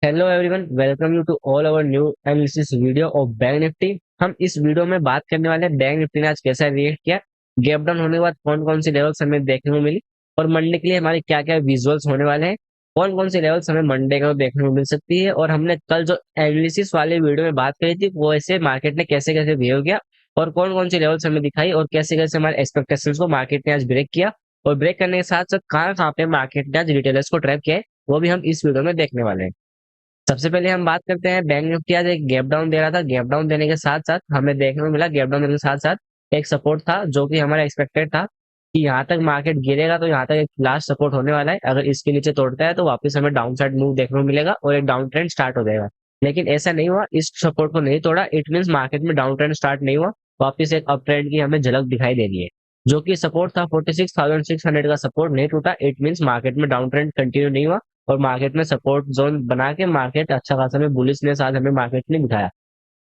Hello everyone, welcome you to all our new analysis video of bank Nifty. हम इस video में बात करने वाले हैं बैंक निफ्टी ने आज कैसा रिएक्ट किया, गैप डाउन होने के बाद कौन कौन सी लेवल्स हमें देखने को मिली और मंडे के लिए हमारे क्या क्या विजुअल्स होने वाले हैं, कौन कौन सी लेवल्स हमें मंडे को देखने को मिल सकती है। और हमने कल जो एनालिसिस वाले वीडियो में बात करी थी वो ऐसे मार्केट ने कैसे कैसे बिहेव किया और कौन कौन सी लेवल्स हमें दिखाई और कैसे कैसे हमारे एक्सपेक्टेशंस को मार्केट ने आज ब्रेक किया और ब्रेक करने के साथ साथ कहाँ कहाँ पे मार्केट ने आज रिटेलर्स को ट्रैप किया है, वो भी हम इस वीडियो में देखने वाले हैं। सबसे पहले हम बात करते हैं बैंक निफ्टी आज एक गैप डाउन दे रहा था। गैप डाउन देने के साथ साथ हमें देखने को मिला, गैप डाउन देने के साथ साथ एक सपोर्ट था जो कि हमारा एक्सपेक्टेड था कि यहाँ तक मार्केट गिरेगा तो यहाँ तक एक लास्ट सपोर्ट होने वाला है। अगर इसके नीचे तोड़ता है तो वापस हमें डाउन साइड मूव देखने को मिलेगा और एक डाउन ट्रेंड स्टार्ट हो जाएगा। लेकिन ऐसा नहीं हुआ, इस सपोर्ट को नहीं तोड़ा। इट मीन मार्केट में डाउन ट्रेंड स्टार्ट नहीं हुआ, वापस एक अप ट्रेंड की हमें झलक दिखाई दे रही है। जो कि सपोर्ट था 46,600 का सपोर्ट नहीं टूटा। इट मीन मार्केट में डाउन ट्रेंड कंटिन्यू नहीं हुआ और मार्केट में सपोर्ट जोन बना के मार्केट अच्छा खासा में बुलिशनेस आज हमें मार्केट ने दिखाया।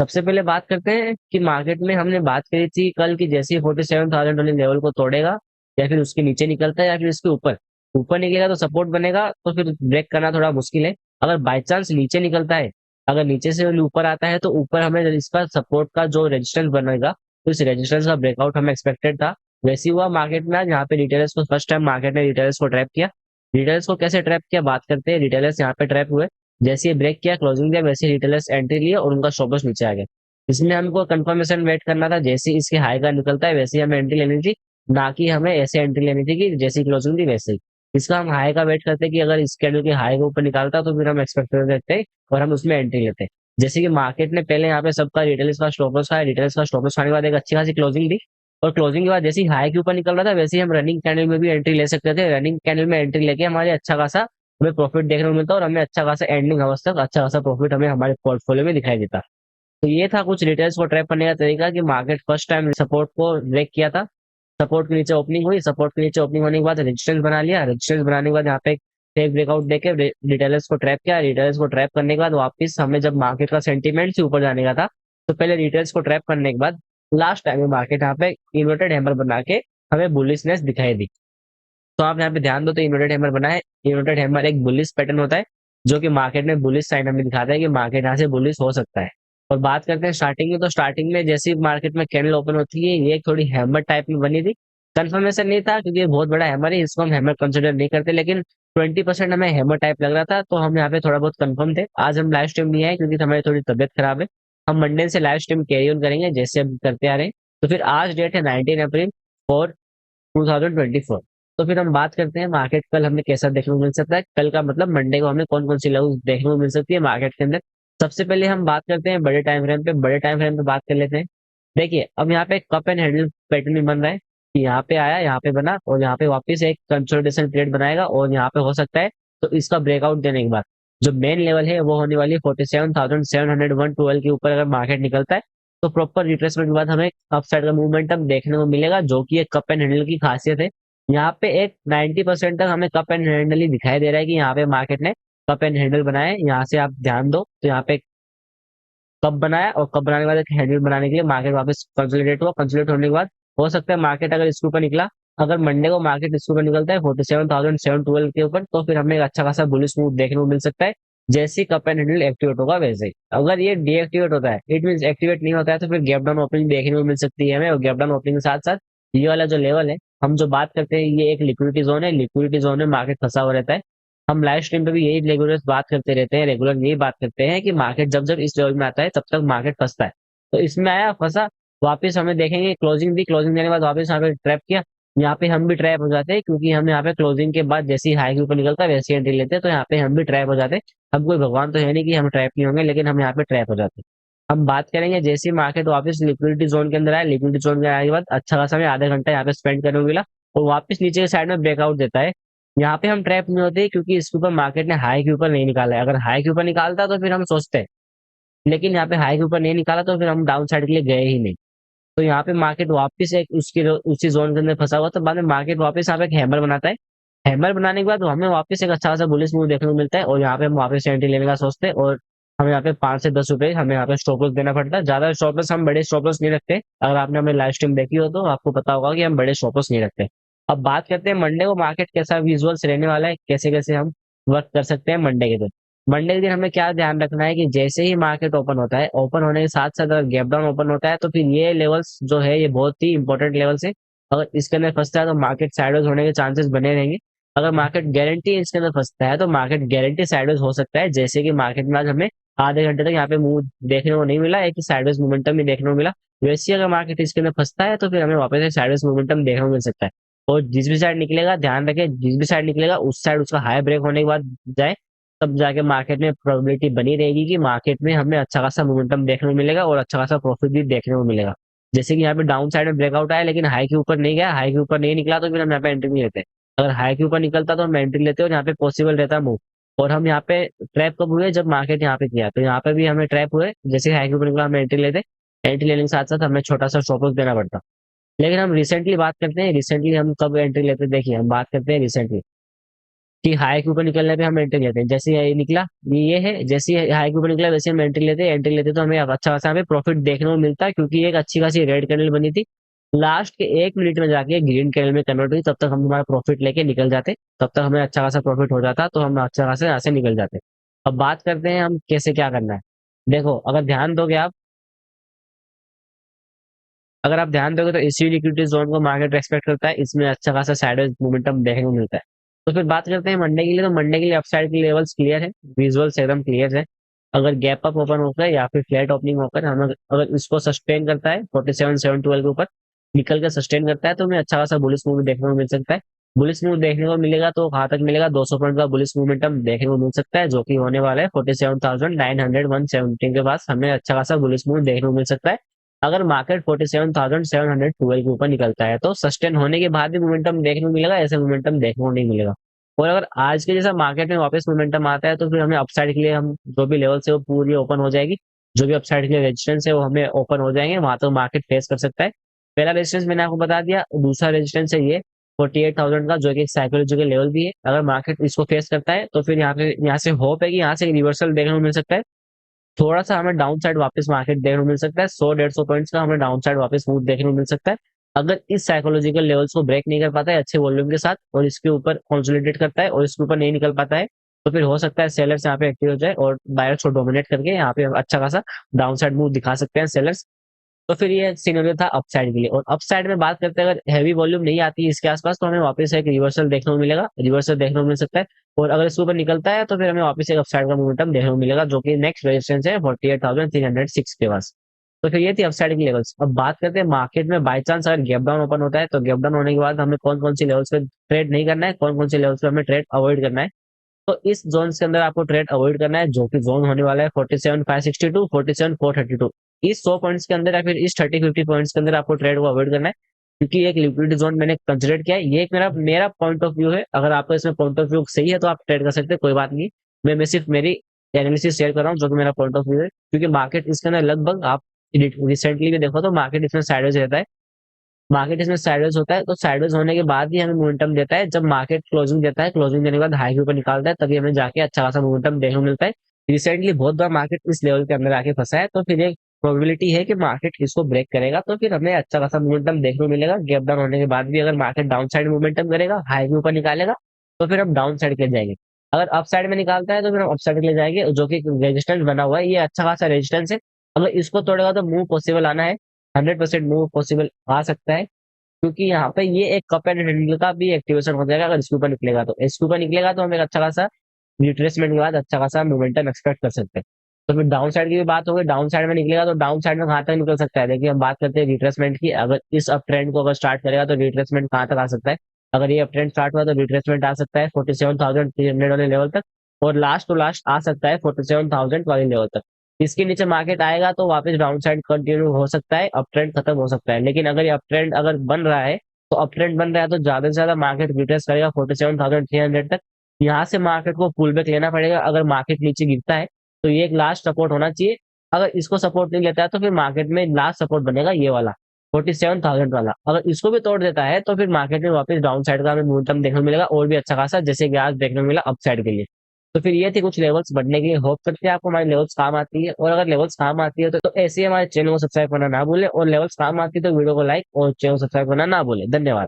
सबसे पहले बात करते हैं कि मार्केट में हमने बात करी थी कल की, जैसे 47,000 वाले लेवल को तोड़ेगा या फिर उसके नीचे निकलता है या फिर इसके ऊपर ऊपर निकलेगा तो सपोर्ट बनेगा, तो फिर ब्रेक करना थोड़ा मुश्किल है। अगर बाई चांस नीचे निकलता है, अगर नीचे से ऊपर आता है तो ऊपर हमें इसका सपोर्ट का जो रेजिस्टेंस बनेगा तो इस रेजिस्टेंस का ब्रेकआउट हमें एक्सपेक्टेड था। वैसे ही हुआ मार्केट में। आज यहाँ पे रिटेलर्स को फर्स्ट टाइम मार्केट ने रिटेलर्स को ट्रैप किया। रिटेलर्स को कैसे ट्रैप किया बात करते हैं। रिटेलर्स यहाँ पे ट्रैप हुए, जैसे ये ब्रेक किया क्लोजिंग दिया वैसे रिटेलर्स एंट्री लिए और उनका स्टॉप लॉस नीचे आ गया। इसमें हमको कंफर्मेशन वेट करना था, जैसे ही इसके हाई का निकलता है वैसे ही हमें एंट्री लेनी थी, ना कि हमें ऐसे एंट्री लेनी थी कि जैसी क्लोजिंग थी वैसे ही। इसका हम हाई का वेट करते कि अगर इस कैंडल के हाई के ऊपर निकालता तो फिर हम एक्सपेक्ट कर सकते और हम उसमें एंट्री लेते। जैसे कि मार्केट ने पहले यहाँ पे सबका रिटेलर्स का स्टॉप लॉस खाया, रिटेलर्स का स्टॉप लॉस खाने के बाद एक अच्छी खासी क्लोजिंग दी और क्लोजिंग के बाद जैसे ही हाई के ऊपर निकल रहा था वैसे ही हम रनिंग कैंडल में भी एंट्री ले सकते थे। रनिंग कैंडल में एंट्री लेके हमारे अच्छा खासा हमें प्रॉफिट देखने को मिलता और हमें अच्छा खासा एंडिंग अवर्स तक अच्छा खासा प्रॉफिट हमें हमारे पोर्टफोलियो में दिखाई देता। तो ये था कुछ रिटेल्स को ट्रैप करने का तरीका कि मार्केट फर्स्ट टाइम सपोर्ट को ब्रेक किया था। सपोर्ट के नीचे ओपनिंग हुई, सपोर्ट के नीचे ओपनिंग होने के बाद रेजिस्टेंस बना लिया, रेजिस्टेंस बनाने के बाद यहाँ पे फेक ब्रेकआउट देके रिटेलर्स को ट्रैप किया। रिटेलर्स को ट्रैप करने के बाद वापस हमें जब मार्केट का सेंटीमेंट से ऊपर जाने का था तो पहले रिटेलर्स को ट्रैप करने के बाद लास्ट टाइम में मार्केट यहाँ पे इन्वर्टेड हैमर बना के हमें बुलिशनेस दिखाई दी। तो आप यहाँ पे ध्यान दो तो इन्वर्टेड हैमर बना है। इन्वर्टेड हैमर एक बुलिश पैटर्न होता है जो कि मार्केट में बुलिश साइन हमें दिखाता है कि मार्केट यहाँ से बुलिश हो सकता है। और बात करते हैं स्टार्टिंग में, तो स्टार्टिंग में जैसे मार्केट में कैंडल ओपन होती है ये थोड़ी हैमर टाइप में बनी थी। कंफर्मेशन नहीं था क्योंकि ये बहुत बड़ा हैमर है, इसको हम हैमर कंसिडर नहीं करते, लेकिन 20% हमें हैमर टाइप लग रहा था तो हम यहाँ पे थोड़ा बहुत कंफर्म थे। आज हम लाइव स्ट्रीम नहीं आए क्योंकि हमारी थोड़ी तबियत खराब है। हम मंडे से लाइव स्ट्रीम कैरी ऑन करेंगे जैसे हम करते आ रहे हैं। तो फिर आज डेट है 19 अप्रैल और 2024। तो फिर हम बात करते हैं मार्केट कल हमें कैसा देखने को मिल सकता है। कल का मतलब मंडे को हमें कौन कौन सी लेवल देखने को मिल सकती है मार्केट के अंदर। सबसे पहले हम बात करते हैं बड़े टाइम फ्रेम पे। बड़े टाइम फ्रेम पे बात कर लेते हैं। देखिए अब यहाँ पे कप एंड हैंडल पैटर्न भी बन रहा है कि यहाँ पे आया, यहाँ पे बना और यहाँ पे वापस एक कंसोलिडेशन पीरियड बनाएगा और यहाँ पे हो सकता है तो इसका ब्रेकआउट देने के बाद जो मेन लेवल है वो होने वाली है 47,701 के ऊपर। अगर मार्केट निकलता है तो प्रॉपर रिट्रेसमेंट के बाद हमें अपसाइड का मूवमेंटम देखने को मिलेगा जो कि एक कप एंड हैंडल की खासियत है। यहाँ पे एक 90% तक हमें कप एंड हैंडल ही दिखाई दे रहा है कि यहाँ पे मार्केट ने कप एंड हैंडल बनाया है। यहाँ से आप ध्यान दो तो यहाँ पे कप बनाया और कप बनाने के बाद एक हैंडल बनाने के लिए मार्केट वापस कंसोलिडेट हुआ। कंसोलिडेट होने के बाद हो सकता है मार्केट अगर इसके ऊपर निकला, अगर मंडे को मार्केट इसके ऊपर निकलता है 47,712 के ऊपर तो फिर हमें एक अच्छा खासा बुलिश मूव देखने को मिल सकता है। जैसे ही कप एंड हैंडल एक्टिवेट होगा वैसे ही। अगर ये डीएक्टिवेट होता है इट मीन एक्टिवेट नहीं होता है तो फिर गैप डाउन ओपनिंग देखने को मिल सकती है हमें। और गैप डाउन ओपनिंग के साथ साथ ये वाला जो लेवल है हम जो बात करते हैं ये एक लिक्विडिटी जोन है। लिक्विडिटी जोन में मार्केट फंसा हुआ रहता है। हम लाइव स्ट्रीम पे भी यही रेगुलर बात करते रहते हैं, रेगुलर यही बात करते हैं कि मार्केट जब जब इस लेवल में आता है तब तक मार्केट फंसता है। तो इसमें आया फंसा, वापस हमें देखेंगे क्लोजिंग दी, क्लोजिंग देने के बाद वापस यहाँ पे ट्रैप किया। यहाँ पे हम भी ट्रैप हो जाते हैं क्योंकि हम यहाँ पे क्लोजिंग के बाद जैसे ही हाई के ऊपर निकलता है वैसे एंट्री लेते हैं तो यहाँ पे हम भी ट्रैप हो जाते हैं। हम कोई भगवान तो है नहीं कि हम ट्रैप नहीं होंगे, लेकिन हम यहाँ पे ट्रैप हो जाते हैं। हम बात करेंगे जैसे ही मार्केट वापस लिक्विडिटी जोन के अंदर आया, लिक्विडिटी जोन के आने के बाद अच्छा खासा हमें आधा घंटा यहाँ पे स्पेंड करने को मिला और वापस नीचे के साइड में ब्रेकआउट देता है। यहाँ पे हम ट्रैप नहीं होते क्योंकि इसके ऊपर मार्केट ने हाई के ऊपर नहीं निकाला है। अगर हाई के ऊपर निकालता तो फिर हम सोचते हैं, लेकिन यहाँ पे हाई के ऊपर नहीं निकाला तो फिर हम डाउन साइड के लिए गए ही नहीं। तो यहाँ पे मार्केट वापस एक उसके उसी जोन के अंदर फंसा हुआ तो बाद में मार्केट वापस यहाँ पे एक हैमर बनाता है। हैमर बनाने के बाद हमें वापस एक अच्छा खासा बुलिश मूव देखने को मिलता है और यहाँ पे हम वापस एंट्री लेने का सोचते हैं और हमें यहाँ पे 5 से 10 रुपए हमें यहाँ पे स्टॉप लॉस देना पड़ता है। ज्यादा स्टॉप लॉस हम बड़े स्टॉप लॉस नहीं रखते। अगर आपने हमें लाइव स्ट्रीम देखी हो तो आपको पता होगा कि हम बड़े स्टॉप लॉस नहीं रखते। अब बात करते हैं मंडे को मार्केट कैसा विजुअल्स रहने वाला है, कैसे कैसे हम वर्क कर सकते हैं मंडे के दिन। मंडे के दिन हमें क्या ध्यान रखना है कि जैसे ही मार्केट ओपन होता है, ओपन होने के साथ साथ अगर गैप डाउन ओपन होता है तो फिर ये लेवल्स जो है ये बहुत ही इंपॉर्टेंट लेवल्स है। अगर इसके अंदर फंसता है तो मार्केट साइडवेज होने के चांसेस बने रहेंगे। अगर मार्केट गारंटी इसके अंदर फंसता है तो मार्केट गारंटी साइडवेज हो सकता है, जैसे कि मार्केट में आज हमें आधे घंटे तक यहाँ पे मूव देखने को नहीं मिला, एक साइडवेज मोमेंटम भी देखने को मिला। वैसे ही अगर मार्केट इसके अंदर फंसता है तो फिर हमें वापस से साइडवेज मोमेंटम देखने को मिल सकता है। और जिस भी साइड निकलेगा ध्यान रखें, जिस भी साइड निकलेगा उस साइड उसका हाई ब्रेक होने के बाद जाए, तब जाके मार्केट में प्रोबेबिलिटी बनी रहेगी कि मार्केट में हमें अच्छा खासा मोमेंटम देखने को मिलेगा और अच्छा खासा प्रॉफिट भी देखने को मिलेगा। जैसे कि यहाँ पे डाउन साइड में ब्रेकआउट आया लेकिन हाई के ऊपर नहीं गया, हाई के ऊपर नहीं निकला तो फिर हम यहाँ पे एंट्री नहीं लेते। अगर हाई के ऊपर निकलता तो हम एंट्री लेते और यहाँ पे पॉसिबल रहता मूव। और हम यहाँ पे ट्रैप कब हुए, जब मार्केट यहाँ पे किया, तो यहाँ पे भी हमें ट्रैप हुए, जैसे हाई के ऊपर निकला हम एंट्री लेते। एंट्री लेने के साथ साथ हमें छोटा सा स्टॉप लॉस देना पड़ता। लेकिन हम रिसेंटली बात करते हैं, रिसेंटली हम कब एंट्री लेते हैं, देखिए हम बात करते हैं रिसेंटली कि हाई के ऊपर निकलने पे हम एंट्री लेते हैं। जैसे ये निकला, ये है, जैसे हाई के ऊपर निकला वैसे हम एंट्री लेते हैं। एंट्री लेते तो हमें अच्छा खासा हमें प्रॉफिट देखने को मिलता है, क्योंकि एक अच्छी खासी रेड कैंडल बनी थी, लास्ट के 1 मिनट में जाके ग्रीन कैंडल में कन्वर्ट हुई, तब तक हम हमारा प्रॉफिट लेके निकल जाते। तब तक हमें अच्छा खासा प्रॉफिट हो जाता, तो हम अच्छा खासा यहाँ से निकल जाते। अब बात करते हैं हम कैसे क्या करना है। देखो, अगर आप ध्यान दोगे तो इसी लिक्विडिटी जोन को मार्केट रेस्पेक्ट करता है, इसमें अच्छा खासा साइडवेज मोमेंटम देखने को मिलता है। तो फिर बात करते हैं मंडे के लिए, तो मंडे के लिए अपसाइड के लेवल्स क्लियर है, विजुअल्स एकदम क्लियर है। अगर गैप अप ओपन होकर या फिर फ्लैट ओपनिंग होकर हम अगर इसको सस्टेन करता है 47,712 के ऊपर निकल कर सस्टेन करता है, तो हमें अच्छा खासा बुलिश मूव देखने को मिल सकता है। बुलिश मूव देखने को मिलेगा तो कहाँ तक मिलेगा, 200 पॉइंट का बुलिश मोमेंटम देखने को मिल सकता है, जो कि होने वाला है 47,900 170 के पास हमें अच्छा खासा बुलिश मूव देखने को मिल सकता है। अगर मार्केट 47,712 के ऊपर निकलता है तो सस्टेन होने के बाद भी मोमेंटम देखने को मिलेगा, ऐसे मोमेंटम देखने को नहीं मिलेगा। और अगर आज के जैसा मार्केट में वापस मोमेंटम आता है तो फिर हमें अपसाइड के लिए हम जो भी लेवल से वो पूरी ओपन हो जाएगी, जो भी अपसाइड के लिए रेजिस्टेंस है वो हमें ओपन हो जाएंगे, वहां तो मार्केट फेस कर सकता है। पहला रेजिस्टेंस मैंने आपको बता दिया, दूसरा रेजिस्टेंस है ये 48,000 का, जो कि एक साइकोलॉजिकल लेवल भी है। अगर मार्केट इसको फेस करता है तो फिर यहाँ से होप है कि यहाँ से रिवर्सल देखने को मिल सकता है। थोड़ा सा हमें डाउन साइड वापस मार्केट देखने को मिल सकता है, 100-150 पॉइंट्स का हमें डाउन साइड वापस मूव देखने को मिल सकता है। अगर इस साइकोलॉजिकल लेवल्स को ब्रेक नहीं कर पाता है अच्छे वॉल्यूम के साथ और इसके ऊपर कंसोलिडेट करता है और इसके ऊपर नहीं निकल पाता है, तो फिर हो सकता है सेलर्स यहाँ पे एक्टिव हो जाए और बायर्स को डोमिनेट करके यहाँ पे अच्छा खासा डाउन साइड मूव दिखा सकते हैं सेलर्स। तो फिर ये सिनेरियो था अपसाइड के लिए। और अपसाइड में बात करते हैं, अगर हैवी वॉल्यूम नहीं आती है इसके आसपास तो हमें वापस एक रिवर्सल देखने को मिलेगा, रिवर्सल देखने को मिल सकता है। और अगर इसके ऊपर निकलता है तो फिर हमें वापस एक अपसाइड का मोमेंटम देखने को मिलेगा, जो कि नेक्स्ट रेजिस्टेंस है 48,306 के पास। तो फिर ये थी अपसाइड की लेवल्स। अब बात करते हैं मार्केट में बाई चांस अगर गैप डाउन ओपन होता है तो गैप डाउन होने के बाद हमें कौन कौन सी लेवल्स पे ट्रेड नहीं करना है, कौन कौन सी लेवल्स पे हमें ट्रेड अवॉइड करना है। तो इस जोन के अंदर आपको ट्रेड अवॉइड करना है, जो कि जोन होने वाला है 47,562 47,432। इस 100 पॉइंट्स के अंदर या फिर इस 30-50 पॉइंट्स के अंदर आपको ट्रेड को अवॉइड करना है, क्योंकि एक लिक्विडिटी जोन मैंने कंसिडर किया है। ये एक मेरा मेरा पॉइंट ऑफ व्यू है, अगर आपको इसमें पॉइंट ऑफ व्यू सही है तो आप ट्रेड कर सकते हैं, कोई बात नहीं। मैं सिर्फ मेरी एनालिसिस शेयर कर रहा हूँ, जो कि मेरा पॉइंट ऑफ व्यू है, क्योंकि मार्केट इसके अंदर लगभग आप रिसेंटली भी देखो तो मार्केट इसमें साइडवेज रहता है। मार्केट इसमें साइडवेज होता है तो साइडवेज होने के बाद ही हमें मोमेंटम देता है। जब मार्केट क्लोजिंग देता है, क्लोजिंग देने के बाद हाई के ऊपर निकालता है, तभी हमें जाके अच्छा खासा मोमेंटम देखने को मिलता है। रिसेंटली बहुत बार मार्केट इस लेवल के अंदर आके फंसा है, तो फिर एक प्रोबेबिलिटी है कि मार्केट इसको ब्रेक करेगा, तो फिर हमें अच्छा खासा मोमेंटम देखने को मिलेगा। गैप डाउन होने के बाद भी अगर मार्केट डाउन साइड मोमेंटम करेगा, हाई के ऊपर निकालेगा, तो फिर हम डाउन साइड के लिए जाएंगे। अगर अप साइड में निकालता है तो फिर हम अप साइड के लिए जाएंगे, जो कि रेजिस्टेंस बना हुआ है, ये अच्छा खासा रेजिस्टेंस है। अगर इसको तोड़ेगा तो मूव पॉसिबल आना है, 100% मूव पॉसिबल आ सकता है, क्योंकि यहाँ पे ये एक कप एंड हैंडल का भी एक्टिवेशन हो जाएगा। अगर इसके ऊपर निकलेगा तो इसके ऊपर निकलेगा तो हम एक अच्छा खासा रिट्रेसमेंट के बाद अच्छा खासा मोमेंटम एक्सपेक्ट कर सकते हैं। तो फिर डाउन साइड की भी बात होगी, डाउन साइड में निकलेगा तो डाउन साइड में कहाँ तक निकल सकता है, देखिए हम बात करते हैं रिट्रेसमेंट की। अगर इस अप ट्रेंड को अगर स्टार्ट करेगा तो रिट्रेसमेंट कहाँ तक आ सकता है। अगर ये अप ट्रेंड स्टार्ट हुआ तो रिट्रेसमेंट आ सकता है 47,300 वाले लेवल तक, और लास्ट टू लास्ट आ सकता है 47,000 वाले लेवल तक। इसके नीचे मार्केट आएगा तो वापस डाउन साइड कंटिन्यू हो सकता है, अप ट्रेंड खत्म हो सकता है। लेकिन अगर ये अप ट्रेंड अगर बन रहा है तो अप ट्रेंड बन रहा है तो ज्यादा से ज्यादा मार्केट रिट्रेस करेगा 47,300 तक। यहाँ से मार्केट को पुल बैक लेना पड़ेगा। अगर मार्केट नीचे गिरता है तो ये एक लास्ट सपोर्ट होना चाहिए। अगर इसको सपोर्ट नहीं लेता है तो फिर मार्केट में लास्ट सपोर्ट बनेगा ये वाला 47,000 वाला। अगर इसको भी तोड़ देता है तो फिर मार्केट में वापस डाउन साइड का हमें मोमेंटम देखने को मिलेगा, और भी अच्छा खासा, जैसे कि आज देखने को मिला अप साइड के लिए। तो फिर ये थी कुछ लेवल्स बढ़ने के लिए। होप करते हैं आपको हमारी लेवल्स काम आती है, और अगर लेवल्स काम आती है तो ऐसे ही हमारे चैनल को सब्सक्राइब करना ना भूले, और लेवल्स काम आती है तो वीडियो को लाइक और चैनल को सब्सक्राइब करना ना भूले। धन्यवाद।